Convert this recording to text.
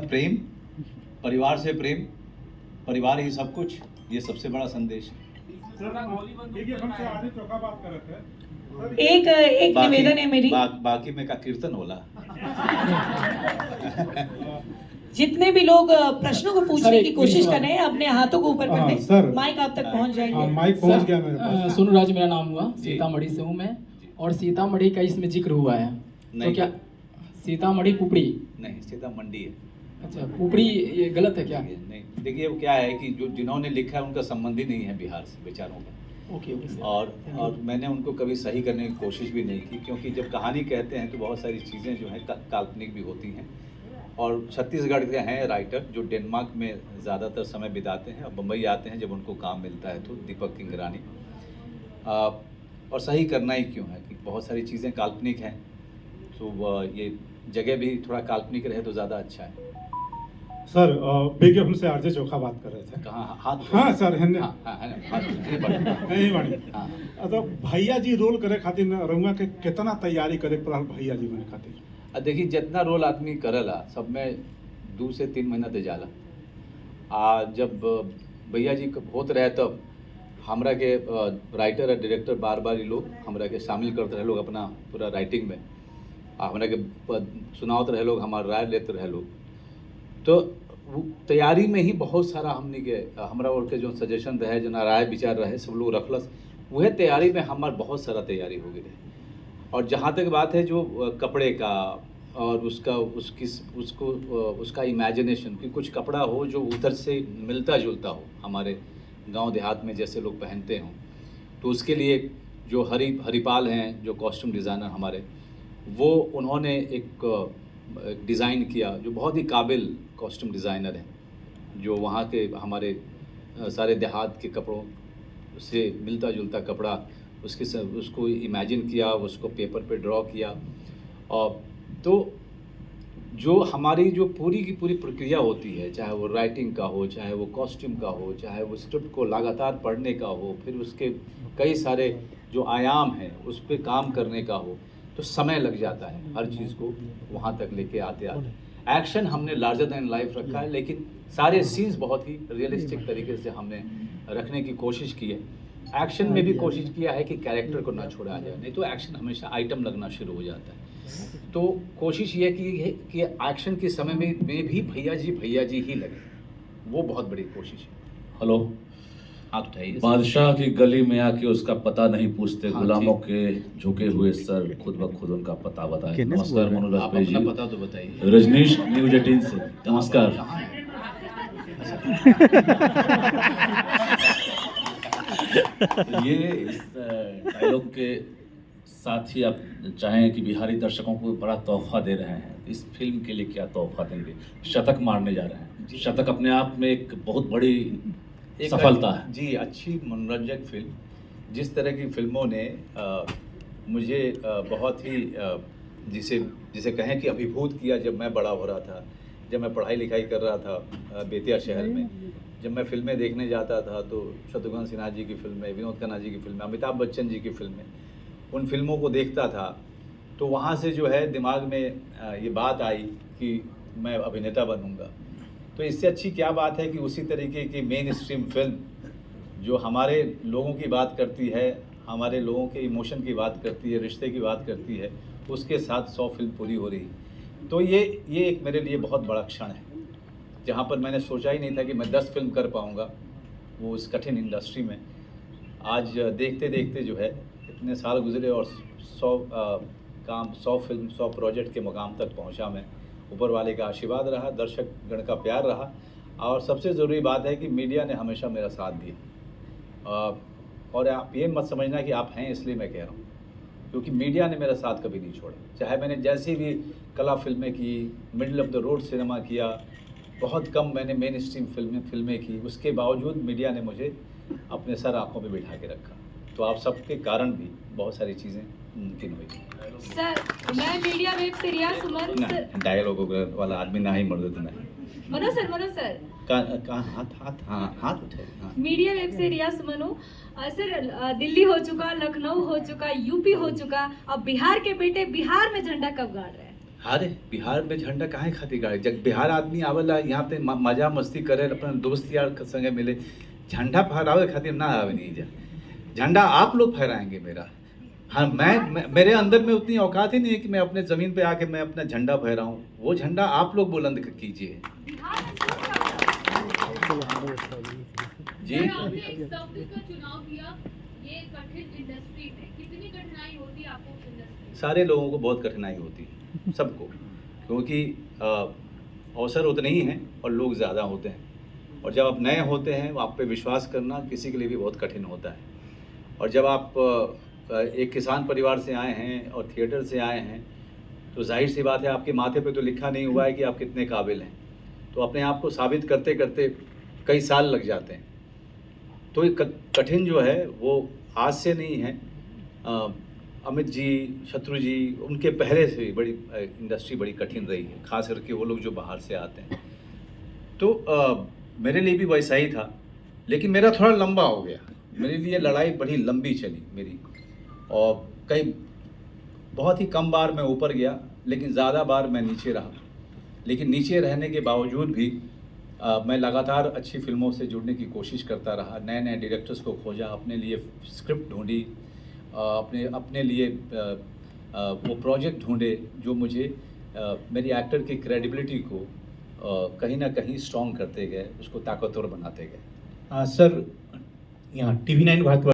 प्रेम, परिवार से प्रेम, परिवार ही सब कुछ, ये सबसे बड़ा संदेश है। एक निवेदन है मेरी, बाकी में का कीर्तन होला। जितने भी लोग प्रश्नों को पूछने की कोशिश कर रहे हैं अपने हाथों को ऊपर कर दें, माइक आप तक पहुंच जाएंगे। माइक पहुंच गया मेरे पास। सोनू राज मेरा नाम हुआ, सीतामढ़ी से हूँ मैं, और सीतामढ़ी का इसमें जिक्र हुआ है, तो क्या सीतामढ़ी पुपड़ी? नहीं, सीतामढ़ी है। अच्छा, पुपड़ी ये गलत है क्या? नहीं, देखिए वो क्या है कि जो जिन्होंने लिखा है उनका संबंध ही नहीं है बिहार से, बेचारों का। Okay sir. और मैंने उनको कभी सही करने की कोशिश भी नहीं की, क्योंकि जब कहानी कहते हैं तो बहुत सारी चीज़ें जो हैं काल्पनिक भी होती हैं। और छत्तीसगढ़ के हैं राइटर जो डेनमार्क में ज़्यादातर समय बिताते हैं और मुंबई आते हैं जब उनको काम मिलता है, तो दीपक किंगरानी। और सही करना ही क्यों है कि बहुत सारी चीज़ें काल्पनिक हैं, तो ये जगह भी थोड़ा काल्पनिक रहे तो ज़्यादा अच्छा है। सर विज्ञापन से आरजे चोखा बात कर रहे थे। कहाँ? हाथ? हाँ सर, है ना? नहीं बाड़ी। तो भैया जी रोल करे खातिर रउआ के कितना तैयारी करे पड़ल भैया जी बने खातिर? देखिए, जितना रोल आदमी करेला सब में 2 से 3 महीना ते जाला। जब भैया जी होत रहे तब हमरा के राइटर और डायरेक्टर बार बार ये लोग हमरा के शामिल करते रहे लोग अपना पूरा राइटिंग में, हमरा के सुनावत रहे लोग, हमारा राय लेते रहे लोग। तो तैयारी में ही बहुत सारा हमने के हमरा और के जो सजेशन रहे, जो राय विचार रहे, सब लोग रखलस, वह तैयारी में हमार बहुत सारा तैयारी हो गई रहे। और जहाँ तक बात है जो कपड़े का और उसका इमेजिनेशन कि कुछ कपड़ा हो जो उधर से मिलता जुलता हो, हमारे गांव देहात में जैसे लोग पहनते हों, तो उसके लिए जो हरिपाल हैं जो कॉस्ट्यूम डिज़ाइनर हमारे, वो उन्होंने एक डिज़ाइन किया, जो बहुत ही काबिल कॉस्ट्यूम डिज़ाइनर हैं, जो वहाँ के हमारे सारे देहात के कपड़ों से मिलता जुलता कपड़ा उसको इमेजिन किया, उसको पेपर पे ड्रॉ किया। और तो जो हमारी जो पूरी की पूरी प्रक्रिया होती है, चाहे वो राइटिंग का हो, चाहे वो कॉस्ट्यूम का हो, चाहे वो स्क्रिप्ट को लगातार पढ़ने का हो, फिर उसके कई सारे जो आयाम हैं उस पर काम करने का हो, तो समय लग जाता है हर चीज़ को वहाँ तक लेके आते आते। एक्शन हमने लार्जर दैन लाइफ रखा है, लेकिन सारे सीन्स बहुत ही रियलिस्टिक तरीके से हमने रखने की कोशिश की है। एक्शन में भी कोशिश किया है कि कैरेक्टर को ना छोड़ा जाए, नहीं तो एक्शन हमेशा आइटम लगना शुरू हो जाता है। तो कोशिश ये की है कि एक्शन के समय में भी भैया जी ही लगे, वो बहुत बड़ी कोशिश है। हेलो, हाथ उठाइए। बादशाह की गली में आके उसका पता नहीं पूछते, गुलामों के झुके हुए सर खुद ब खुद उनका पता बताए। नमस्कार मनोज आप वाजपेयी अपना जी। पता तो बताइए। रजनीश, न्यूज 18 से नमस्कार। ये इस डायलॉग के साथ ही आप चाहें कि बिहारी दर्शकों को बड़ा तोहफा दे रहे हैं, इस फिल्म के लिए क्या तोहफा देंगे? शतक मारने जा रहे हैं, शतक अपने आप में एक बहुत बड़ी सफलता है जी। अच्छी मनोरंजक फिल्म, जिस तरह की फिल्मों ने मुझे बहुत ही जिसे कहें कि अभिभूत किया जब मैं बड़ा हो रहा था, जब मैं पढ़ाई लिखाई कर रहा था बेतिया शहर में, जब मैं फिल्में देखने जाता था तो शत्रुघ्न सिन्हा जी की फिल्में, विनोद खन्ना जी की फिल्में, अमिताभ बच्चन जी की फिल्में, उन फिल्मों को देखता था, तो वहाँ से जो है दिमाग में ये बात आई कि मैं अभिनेता बनूंगा। तो इससे अच्छी क्या बात है कि उसी तरीके की मेन स्ट्रीम फिल्म जो हमारे लोगों की बात करती है, हमारे लोगों के इमोशन की बात करती है, रिश्ते की बात करती है, उसके साथ 100 फिल्म पूरी हो रही। तो ये एक मेरे लिए बहुत बड़ा क्षण है, जहाँ पर मैंने सोचा ही नहीं था कि मैं 10 फिल्म कर पाऊँगा वो उस कठिन इंडस्ट्री में। आज देखते देखते जो है इतने साल गुजरे और 100 फिल्म 100 प्रोजेक्ट के मुकाम तक पहुँचा मैं। ऊपर वाले का आशीर्वाद रहा, दर्शक गण का प्यार रहा, और सबसे ज़रूरी बात है कि मीडिया ने हमेशा मेरा साथ दिया। और आप ये मत समझना कि आप हैं इसलिए मैं कह रहा हूँ, क्योंकि मीडिया ने मेरा साथ कभी नहीं छोड़ा। चाहे मैंने जैसी भी कला फिल्में की, middle of the road cinema किया, बहुत कम मैंने मेन स्ट्रीम फिल्में की, उसके बावजूद मीडिया ने मुझे अपने सर आँखों पे बिठा के रखा। तो आप सबके कारण भी बहुत सारी चीज़ें मुमकिन हुई। सर, मैं मीडिया वेब से रिया सुमन डायलॉग वाला आदमी ना ही मर्द तो नहीं। मनोज सर हाथ उठाए। हाँ। मीडिया वेब से रिया सुमन हूँ। सर, दिल्ली हो चुका, लखनऊ हो चुका, यूपी हो चुका, अब बिहार के बेटे बिहार में झंडा कब गाड़ रहे हैं? अरे बिहार में झंडा काहे खातिर गाड़े, जब बिहार आदमी आवेला यहाँ पे मजा मस्ती करे, अपने दोस्त यार के संगे मिले, झंडा फहरावे खातिर ना आवे नहीं जा, झंडा आप लोग फहराएंगे मेरा। हाँ मेरे अंदर में उतनी औकात ही नहीं है कि मैं अपने ज़मीन पे आके मैं अपना झंडा फहराऊं, वो झंडा आप लोग बुलंद कीजिए। जी आपने एक शब्द का चुनाव किया, ये कठिन इंडस्ट्री में कितनी कठिनाई होती है आपको इंडस्ट्री में? सारे लोगों को बहुत कठिनाई होती है, सबको, क्योंकि अवसर उतने ही हैं और लोग ज़्यादा होते हैं, और जब आप नए होते हैं आप पे विश्वास करना किसी के लिए भी बहुत कठिन होता है। और जब आप एक किसान परिवार से आए हैं और थिएटर से आए हैं तो जाहिर सी बात है आपके माथे पे तो लिखा नहीं हुआ है कि आप कितने काबिल हैं, तो अपने आप को साबित करते करते कई साल लग जाते हैं। तो ये कठिन जो है वो आज से नहीं है, अमित जी, शत्रु जी, उनके पहले से भी बड़ी इंडस्ट्री बड़ी कठिन रही है, खास करके वो लोग जो बाहर से आते हैं। तो मेरे लिए भी वैसा ही था, लेकिन मेरा थोड़ा लंबा हो गया, मेरे लिए लड़ाई बड़ी लंबी चली मेरी, और कई बहुत ही कम बार मैं ऊपर गया, लेकिन ज़्यादा बार मैं नीचे रहा। लेकिन नीचे रहने के बावजूद भी मैं लगातार अच्छी फिल्मों से जुड़ने की कोशिश करता रहा, नए नए डायरेक्टर्स को खोजा, अपने लिए स्क्रिप्ट ढूंढी, अपने लिए वो प्रोजेक्ट ढूंढे जो मुझे मेरी एक्टर की क्रेडिबिलिटी को कहीं ना कहीं स्ट्रॉन्ग करते गए, उसको ताकतवर बनाते गए। सर, यहाँ TV9 भारत